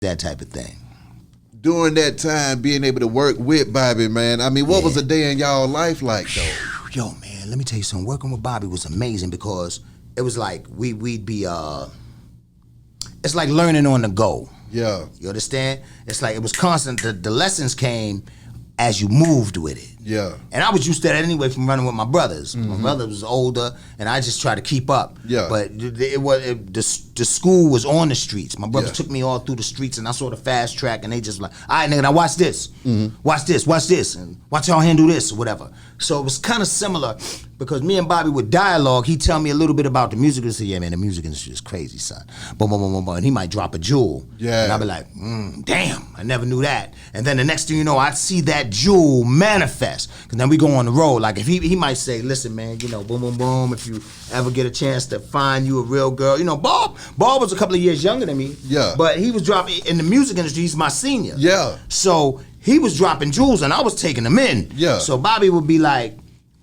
That type of thing. During that time, being able to work with Bobby, man, I mean, what was a day in y'all life like, though? Yo, man, let me tell you something. Working with Bobby was amazing because it was like we'd be, it's like learning on the go. Yeah. You understand? It's like it was constant. The lessons came as you moved with it. Yeah. And I was used to that anyway from running with my brothers. My brother was older, and I just tried to keep up. Yeah. But the school was on the streets. My brothers took me all through the streets, and I saw the fast track, and they just like, all right, nigga, now watch this. Watch this, and watch y'all handle this, or whatever. So it was kind of similar because me and Bobby would dialogue. He'd tell me a little bit about the music industry. Yeah, man, the music industry is crazy, son. Boom, boom, boom, boom, boom. And he might drop a jewel. Yeah. And I'd be like, damn, I never knew that. And then the next thing you know, I'd see that jewel manifest. Because then we go on the road. Like if he might say, listen, man, you know, boom, boom, boom, if you ever get a chance to find you a real girl. You know, Bob was a couple of years younger than me. Yeah. But he was dropping, in the music industry, he's my senior. Yeah. So he was dropping jewels and I was taking them in. Yeah. So Bobby would be like,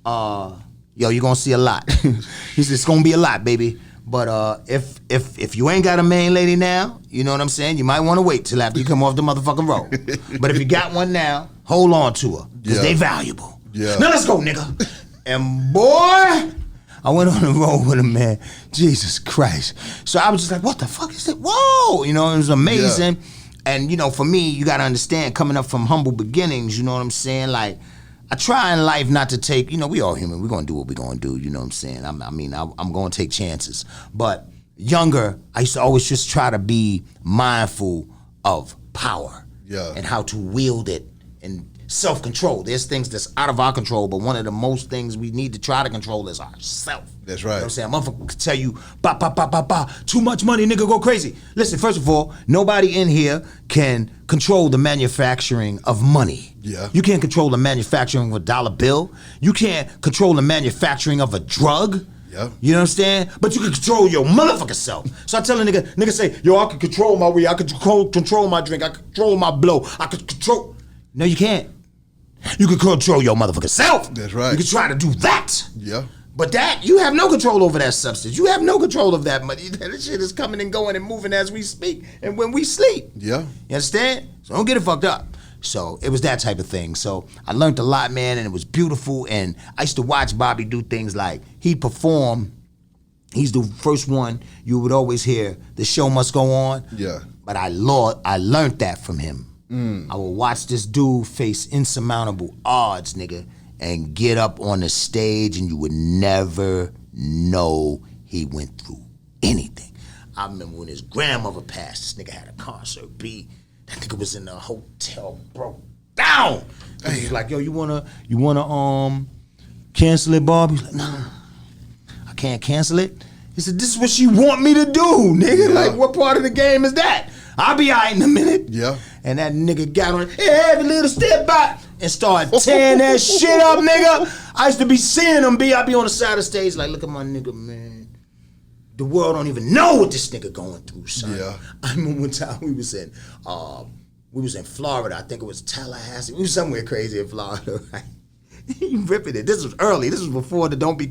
yo, you're gonna see a lot. He said, it's gonna be a lot, baby. But if you ain't got a main lady now, you know what I'm saying? You might want to wait till after you come off the motherfucking road. But if you got one now, hold on to her, because they valuable. Yeah. Now let's go, nigga. And boy, I went on the road with him, man. Jesus Christ. So I was just like, what the fuck is it? Whoa! You know, it was amazing. Yeah. And, you know, for me, you got to understand, coming up from humble beginnings, you know what I'm saying? Like, I try in life not to take, you know, we all human. We're going to do what we're going to do, you know what I'm saying? I'm going to take chances. But younger, I used to always just try to be mindful of power and how to wield it and self-control. There's things that's out of our control, but one of the most things we need to try to control is ourself. That's right. You know what I'm saying? A motherfucker could tell you, ba, ba, ba, ba, ba, too much money, nigga, go crazy. Listen, first of all, nobody in here can control the manufacturing of money. Yeah. You can't control the manufacturing of a dollar bill. You can't control the manufacturing of a drug. Yeah. You know what I'm saying? But you can control your motherfucking self. So I tell a nigga say, yo, I can control my weed, I can control my drink, I can control my blow, I can control. No, you can't. You can control your motherfucking self. That's right. You can try to do that. Yeah. But that, you have no control over that substance. You have no control of that money. That shit is coming and going and moving as we speak and when we sleep. Yeah. You understand? So don't get it fucked up. So it was that type of thing. So I learned a lot, man, and it was beautiful. And I used to watch Bobby do things like he'd perform. He's the first one you would always hear, the show must go on. Yeah. But I learned that from him. I would watch this dude face insurmountable odds, nigga, and get up on the stage and you would never know he went through anything. I remember when his grandmother passed, this nigga had a concert B. That nigga was in the hotel, broke down. He was like, yo, you wanna cancel it, Bob? He's like, nah, I can't cancel it. He said, this is what she want me to do, nigga. Yeah. Like, what part of the game is that? I'll be all right in a minute. Yeah. And that nigga got on every little step back and started tearing that shit up, nigga. I used to be seeing him I'd be on the side of the stage like, look at my nigga, man. The world don't even know what this nigga going through, son. Yeah. I remember one time we was in Florida. I think it was Tallahassee. We was somewhere crazy in Florida, right? He ripping it. This was early. This was before the Don't Be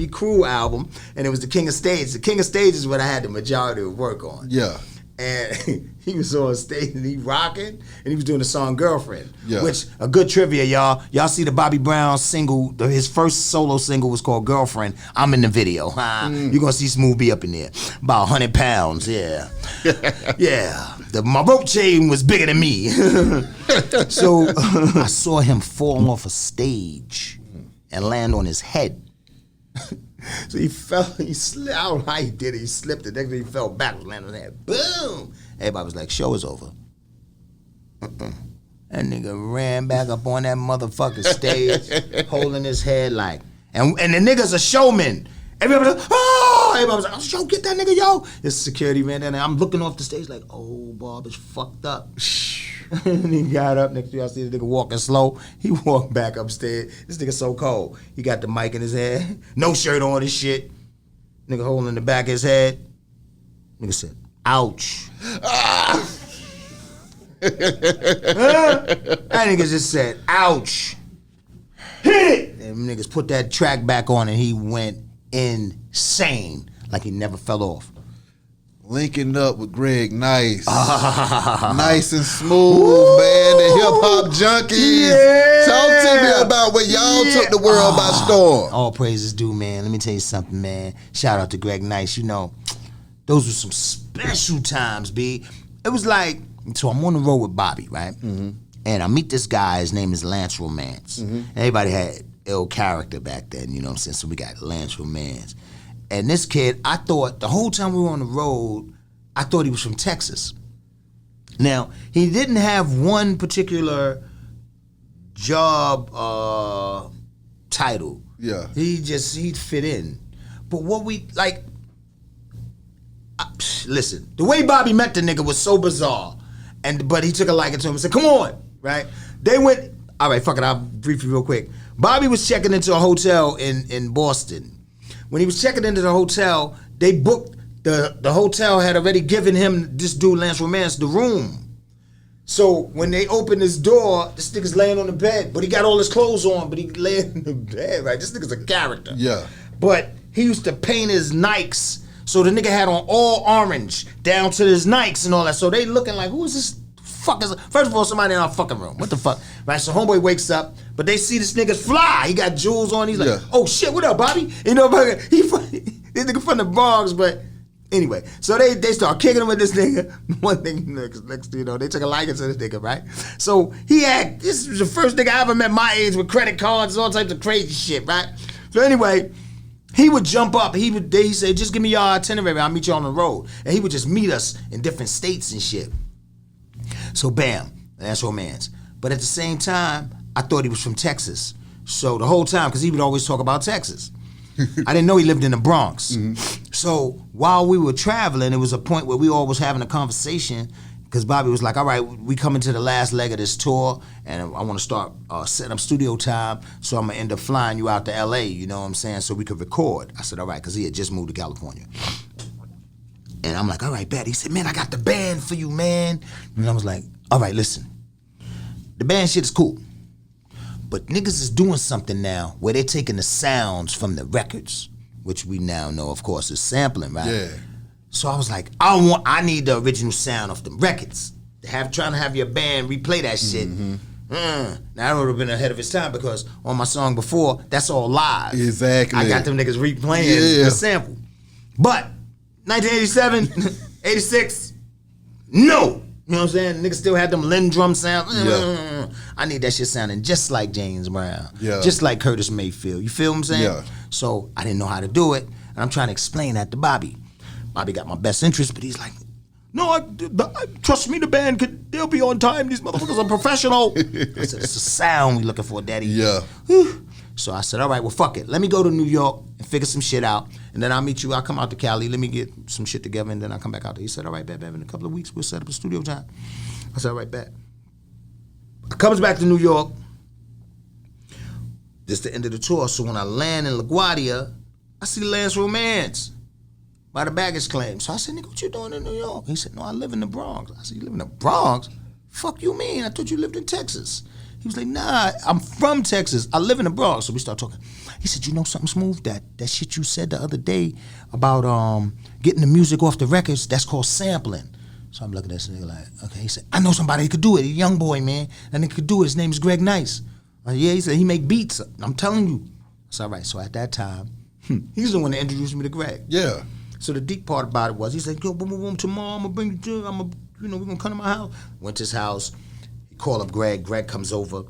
Cruel album, and it was the King of Stage. The King of Stage is what I had the majority of work on. Yeah. And he was on stage and he rocking, and he was doing the song Girlfriend. Yeah. Which, a good trivia, y'all. Y'all see the Bobby Brown single, his first solo single was called Girlfriend. I'm in the video. You're gonna see Smooth B up in there. About 100 pounds, yeah. Yeah. My rope chain was bigger than me. So I saw him fall off a stage and land on his head. So he slipped. I don't know how he did it. He slipped. The next thing he fell backwards, landed on his head. Boom! Everybody was like, show is over. That nigga ran back up on that motherfucking stage, holding his head like, and the nigga's a showman. Everybody was like, oh! Everybody was like, oh, yo, get that nigga, yo! This security ran down there. I'm looking off the stage like, oh, Bob is fucked up. And he got up. Next thing I see the nigga walking slow. He walked back upstairs. This nigga so cold. He got the mic in his head. No shirt on his shit. Nigga holding the back of his head. Nigga said, ouch. That nigga just said, ouch. Hit it! And niggas put that track back on and he went insane like he never fell off. linking up with Greg Nice. Nice and smooth, man. The hip hop junkies. Yeah. Talk to me about when y'all took the world by storm. All praises due, man. Let me tell you something, man. Shout out to Greg Nice. You know, those were some special times, B. It was like, so I'm on the road with Bobby, right? Mm-hmm. And I meet this guy. His name is Lance Romance. Mm-hmm. Everybody had ill character back then, you know what I'm saying? So we got Lance Romance. And this kid, I thought, the whole time we were on the road, I thought he was from Texas. Now, he didn't have one particular job title. Yeah. He'd fit in. But what we, like, listen, the way Bobby met the nigga was so bizarre. But he took a liking to him and said, come on, right? They went, all right, fuck it, I'll brief you real quick. Bobby was checking into a hotel in Boston. When he was checking into the hotel, they booked, the hotel had already given him, this dude, Lance Romance, the room. So when they opened his door, this nigga's laying on the bed, but he got all his clothes on, but he laying in the bed, right? This nigga's a character. Yeah. But he used to paint his Nikes, so the nigga had on all orange down to his Nikes and all that. So they looking like, who is this? First of all, somebody in our fucking room. What the fuck? Right, so homeboy wakes up, but they see this nigga's fly. He got jewels on. He's like, oh shit, what up, Bobby? You know, this nigga from the Bronx, but anyway. So they start kicking him with this nigga. One thing next, you know, they took a liking to this nigga, right? So this was the first nigga I ever met my age with credit cards and all types of crazy shit, right? So anyway, he would jump up. He said, just give me your itinerary. I'll meet you on the road. And he would just meet us in different states and shit. So bam, that's Romance. But at the same time, I thought he was from Texas. So the whole time, because he would always talk about Texas. I didn't know he lived in the Bronx. Mm-hmm. So while we were traveling, it was a point where we all was having a conversation, because Bobby was like, all right, we coming to the last leg of this tour, and I want to start setting up studio time, so I'm going to end up flying you out to L.A., you know what I'm saying, so we could record. I said, all right, because he had just moved to California. And I'm like, all right, bet. He said, man, I got the band for you, man. And I was like, all right, listen. The band shit is cool. But niggas is doing something now where they're taking the sounds from the records, which we now know, of course, is sampling, right? Yeah. So I was like, I need the original sound of the records. Trying to have your band replay that shit. Mm-hmm. Now, I would have been ahead of his time, because on my song before, that's all live. Exactly. I got them niggas replaying the sample. But 1987, 86, no. You know what I'm saying? Niggas still had them Lynn drum sound. Yeah. I need that shit sounding just like James Brown. Yeah. Just like Curtis Mayfield. You feel what I'm saying? Yeah. So I didn't know how to do it. And I'm trying to explain that to Bobby. Bobby got my best interest, but he's like, no, trust me, the band they'll be on time. These motherfuckers are professional. I said, it's a sound we looking for, daddy. Yeah. Whew. So I said, all right, well, fuck it. Let me go to New York and figure some shit out, and then I'll meet you. I'll come out to Cali. Let me get some shit together, and then I'll come back out there. He said, all right, bet, in a couple of weeks, we'll set up a studio time. I said, all right, bet. I comes back to New York. This the end of the tour, so when I land in LaGuardia, I see Lance Romance by the baggage claim. So I said, nigga, what you doing in New York? He said, no, I live in the Bronx. I said, you live in the Bronx? Fuck you mean? I thought you lived in Texas. He was like, nah, I'm from Texas. I live in the Bronx. So we start talking. He said, you know something, Smooth? That shit you said the other day about getting the music off the records, that's called sampling. So I'm looking at this nigga like, okay. He said, I know somebody who could do it. A young boy, man. That nigga could do it. His name is Greg Nice. Yeah, he said, he make beats. I'm telling you. So all right, so at that time, he's the one that introduced me to Greg. Yeah. So the deep part about it was, he said, yo, boom, boom, boom, tomorrow I'm gonna bring you to, we're gonna come to my house. Went to his house. Call up Greg. Greg comes over,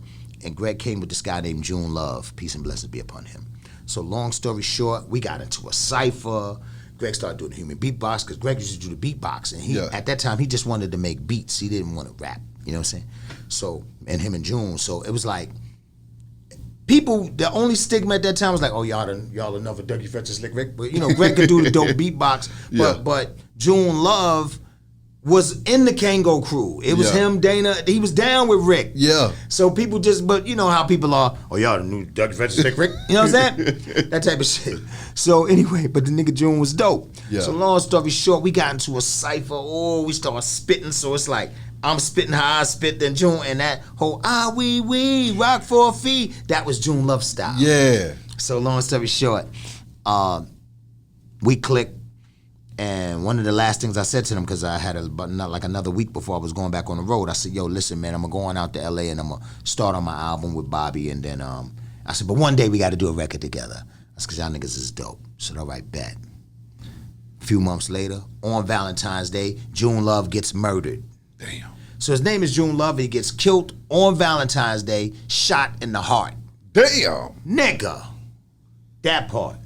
and Greg came with this guy named June Love. Peace and blessings be upon him. So long story short, we got into a cipher. Greg started doing human beatbox, because Greg used to do the beatbox, and at that time he just wanted to make beats. He didn't want to rap. You know what I'm saying? So, and him and June. So it was like, people, the only stigma at that time was like, oh, y'all another Dougie Fresh and Slick Rick. But you know, Greg could do the dope beatbox. But June Love was in the Kango crew. It was him, Dana. He was down with Rick. Yeah. So people just, but you know how people are, oh, y'all the new Dougie Fresh and Slick Rick. You know what I'm saying? That type of shit. So anyway, but the nigga June was dope. Yeah. So long story short, we got into a cipher. Oh, we started spitting. So it's like, I'm spitting how I spit, then June, and that whole we rock for a fee, that was June Love style. Yeah. So long story short, we clicked. And one of the last things I said to them, because I had not another week before I was going back on the road, I said, yo, listen, man, I'm going out to LA and I'm going to start on my album with Bobby. And then I said, but one day we got to do a record together. That's because y'all niggas is dope. I said, all right, bet. A few months later, on Valentine's Day, June Love gets murdered. Damn. So his name is June Love. He gets killed on Valentine's Day, shot in the heart. Damn. Nigga. That part.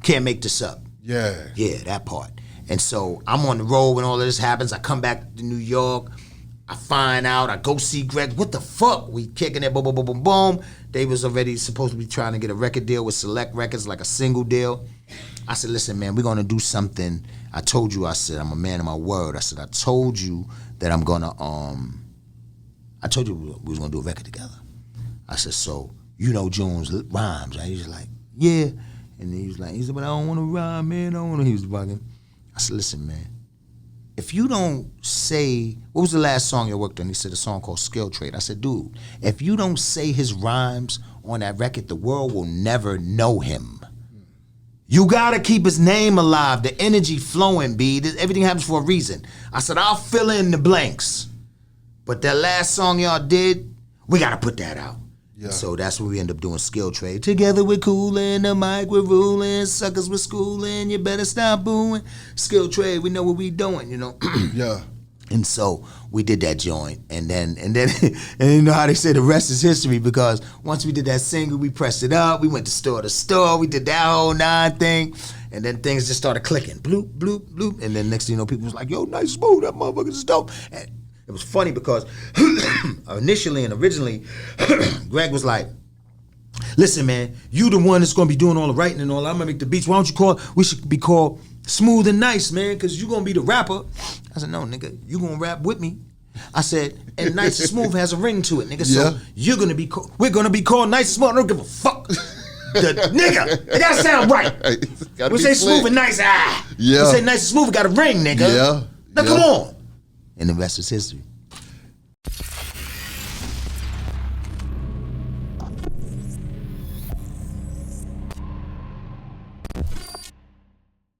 Can't make this up. Yeah. Yeah, that part. And so I'm on the road when all of this happens. I come back to New York. I find out. I go see Greg. What the fuck? We kicking it. Boom, boom, boom, boom, boom. They was already supposed to be trying to get a record deal with Select Records, like a single deal. I said, listen, man, we're going to do something. I told you, I said, I'm a man of my word. I said, I told you that I'm going to, I told you we was going to do a record together. I said, so you know June's rhymes, right? He's like, yeah. And he said, but I don't want to rhyme, man. I don't want to. He was bugging. I said, listen, man, if you don't say, what was the last song you worked on? He said a song called Skill Trade. I said, dude, if you don't say his rhymes on that record, the world will never know him. You gotta keep his name alive, the energy flowing, B. Everything happens for a reason. I said, I'll fill in the blanks. But that last song y'all did, we gotta put that out. Yeah. So that's when we end up doing Skill Trade. Together we're coolin', the mic we're ruling, suckers we're schooling, you better stop booing. Skill Trade, we know what we doing, you know? Yeah. And so we did that joint, and then and you know how they say the rest is history, because once we did that single, we pressed it up, we went to store, we did that whole 9 thing, and then things just started clicking, bloop, bloop, bloop, and then next thing you know, people was like, yo, nice smooth, that motherfucker is dope. And it was funny because initially and originally, Greg was like, listen, man, you the one that's gonna be doing all the writing and all, I'm gonna make the beats, why don't you we should be called Smooth and Nice, man, because you gonna be the rapper. I said, no, nigga, you gonna rap with me. I said, and Nice and Smooth has a ring to it, nigga, so you're gonna be we're gonna be called Nice and Smooth, I don't give a fuck. Nigga, it gotta sound right. We say slick. Smooth and Nice, We say Nice and Smooth, got a ring, nigga. Yeah. Now come on. And the rest is history.